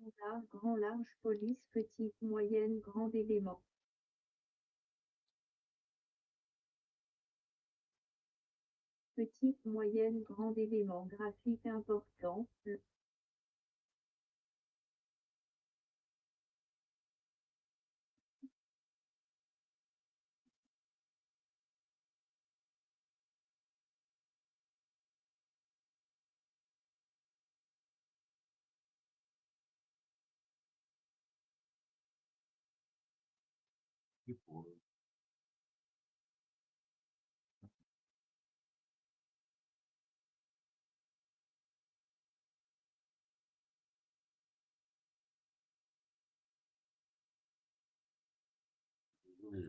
Standard, grand, large, police, petite, moyenne, grande élément. Petite, moyenne, grande élément. Graphique important. Et pour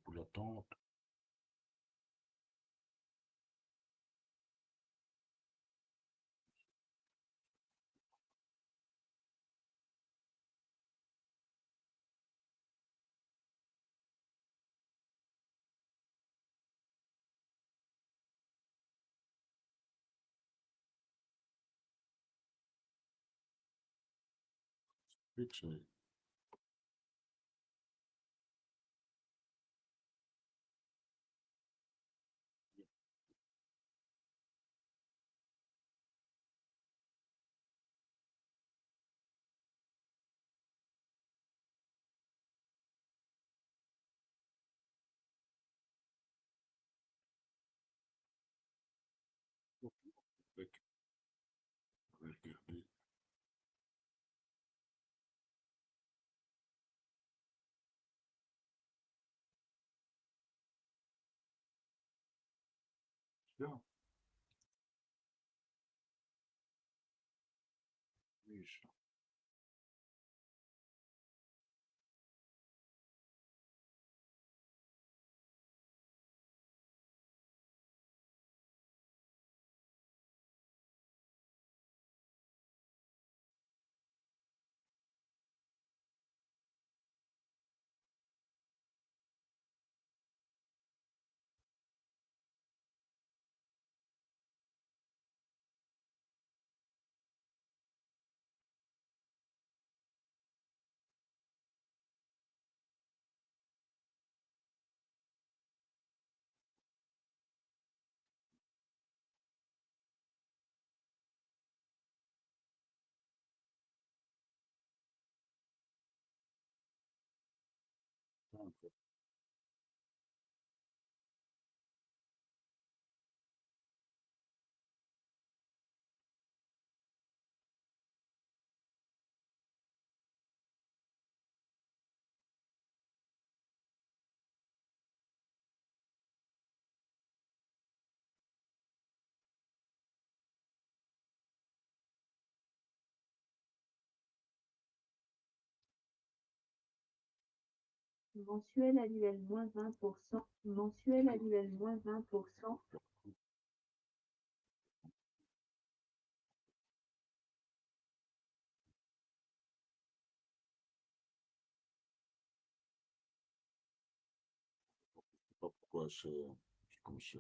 pour l'attente. Fixe. Avec, regarder. Bien. Oui, ça. Mensuel annuel moins 20%. Mensuel annuel moins 20%. Je sais pas pourquoi c'est comme ça.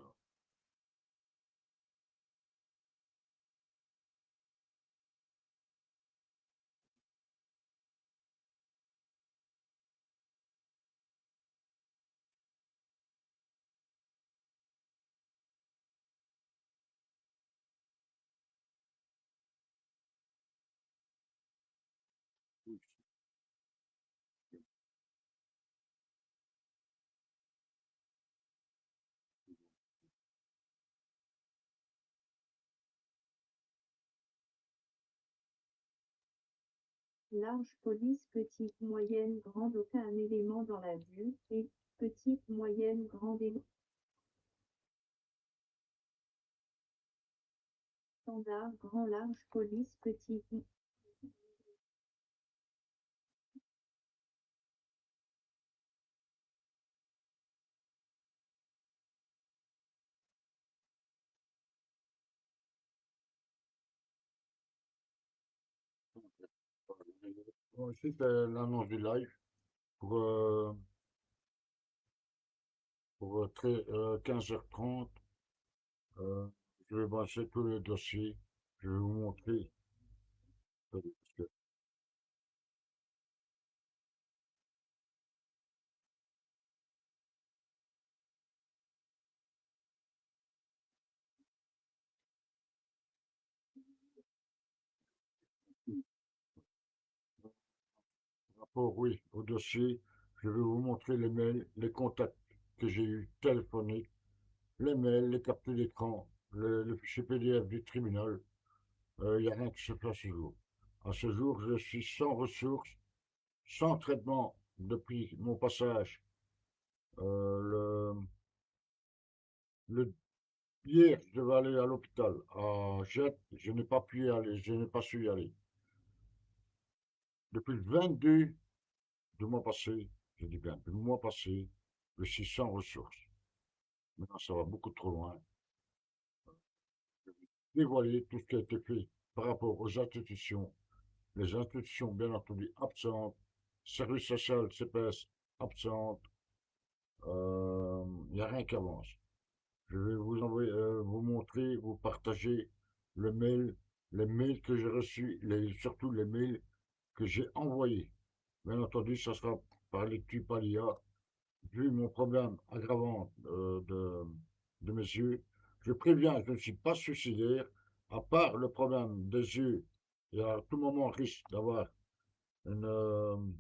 Oui, Large, police, petite, moyenne, grande, aucun élément dans la vue. Et petite, moyenne, grande élément. Standard, grand, large, police, petite. bon, ici, c'est l'annonce du live pour, 15h30. Euh, je vais brancher tous les dossiers. Je vais vous montrer. rapport, oui, au dossier, je vais vous montrer les mails, les contacts que j'ai eus téléphoniques, les mails, les captures d'écran, le fichier PDF du tribunal. Il n'y a rien qui se fait à ce jour. À ce jour, je suis sans ressources, sans traitement depuis mon passage. Le, le, hier, je devais aller à l'hôpital à Jette, je n'ai pas pu y aller, je n'ai pas su y aller. Depuis le 22 du mois passé, je dis bien, du mois passé, je suis sans ressources. Maintenant, ça va beaucoup trop loin. Dévoiler tout ce qui a été fait par rapport aux institutions. Les institutions, bien entendu, absentes. Service social, CPS, absente. Il n'y a rien qui avance. Je vais vous envoyer, vous montrer, vous partager le mail, les mails que j'ai reçus, surtout les mails que j'ai envoyés. Bien entendu, ça sera par lecture par l'IA. Vu mon problème aggravant de mes yeux, je préviens, je ne suis pas suicidaire, à part le problème des yeux, et à tout moment risque d'avoir une...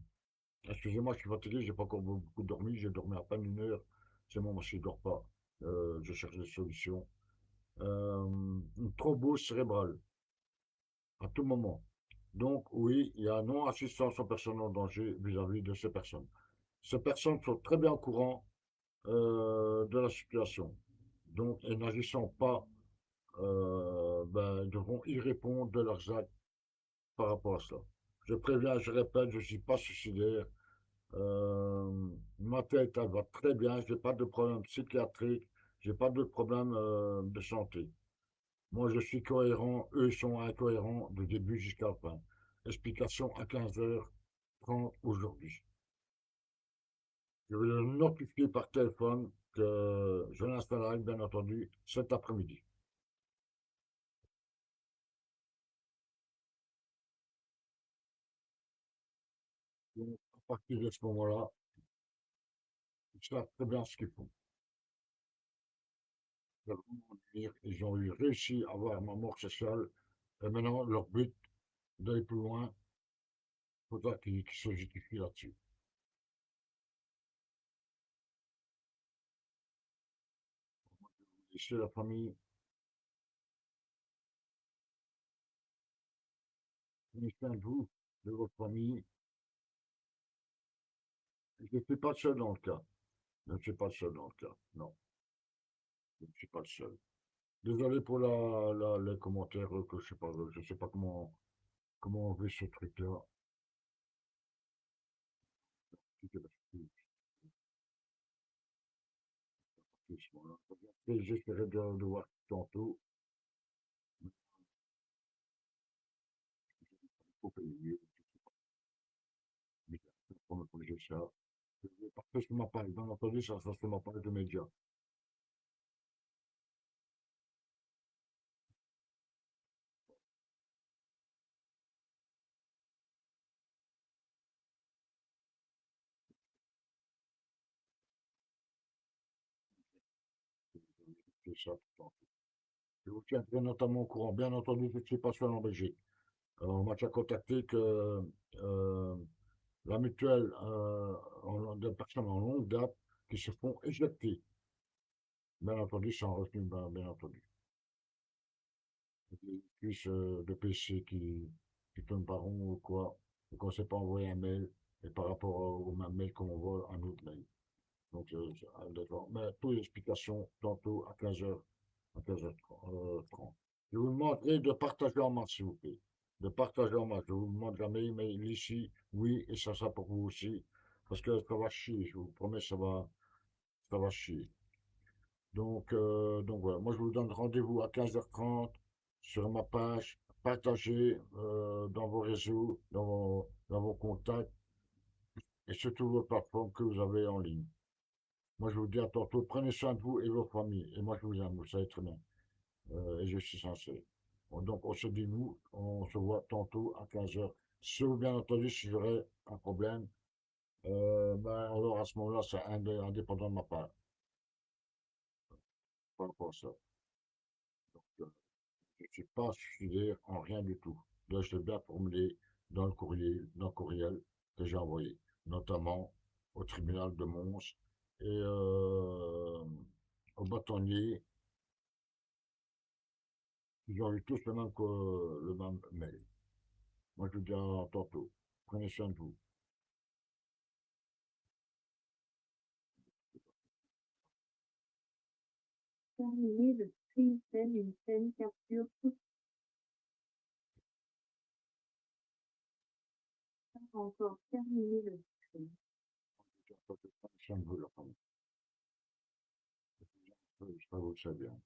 excusez-moi, je suis fatigué, j'ai pas encore beaucoup dormi, j'ai dormi à peine 1 heure, c'est moi je ne dors pas, je cherche des solutions. Une thrombose cérébrale, à tout moment. Donc oui, il y a non-assistance aux personnes en danger vis-à-vis de ces personnes. Ces personnes sont très bien au courant de la situation. Donc, et n'agissant pas, devront y répondre de leurs actes par rapport à cela. Je préviens, je répète, je ne suis pas suicidaire. Ma tête, elle va très bien. Je n'ai pas de problème psychiatrique. Je n'ai pas de problème de santé. Moi, je suis cohérent. Eux sont incohérents du début jusqu'à la fin. Explication à 15h30 aujourd'hui. Je vais le notifier par téléphone que je l'installerai, bien entendu, cet après-midi. Donc, à partir de ce moment-là, ils savent très bien ce qu'ils font. Ils veulent vraiment dire, ils ont eu réussi à avoir ma mort sociale. Et maintenant, leur but d'aller plus loin, il faudra qu'ils se justifient là-dessus. Et c'est la famille, prenez soin de vous, de votre famille. Je ne suis pas le seul dans le cas. Je ne suis pas le seul dans le cas. Non, je ne suis pas le seul. Désolé pour les commentaires que je sais pas comment on veut ce truc-là. Et j'essaierai de voir tantôt pour payer, pour me corriger ça. Je vais partir sur ma page, bien entendu, ça sera sur ma page de médias. C'est ça, tantôt. Je vous tiendrai notamment au courant. Bien entendu, je ne suis pas seul en Belgique. On m'a déjà contacté que euh, la mutuelle des personnes en longue date qui se font éjecter. Bien entendu, sans revenu, bien entendu. Des puces de PC qui tournent par rond ou quoi, et qu'on ne sait pas envoyer un mail, et par rapport au même mail qu'on envoie un autre mail. Donc, d'accord. Mais toutes les explications tantôt à 15h, à 15h30. Je vous demanderai de partager en masse, s'il vous plaît. De partager en masse. Je vous demande jamais, mais ici, oui, et ça sera pour vous aussi. Parce que ça va chier, je vous promets, ça va chier. Donc voilà, moi je vous donne rendez-vous à 15h30 sur ma page. Partagez dans vos réseaux, dans vos contacts et sur toutes vos plateformes que vous avez en ligne. Moi je vous dis à tantôt, prenez soin de vous et de vos familles. Et moi je vous aime, vous savez très bien. Et je suis sincère. Bon, donc on se dit nous, on se voit tantôt à 15h. Sauf bien entendu si j'aurais un problème, alors à ce moment-là, c'est indépendant de ma part par rapport à ça. Donc, je ne suis pas suicidaire en rien du tout. Là, je l'ai bien formulé dans le courrier, dans le courriel. que j'ai envoyés, notamment au tribunal de Mons et au bâtonnier. Ils ont eu tous le même mail. Moi, je vous dis à tantôt. Prenez soin de vous. Terminer le stream, une scène capture tout ça encore. Terminer le stream. Prenez soin de vous, la famille. Ça, vous le savez bien.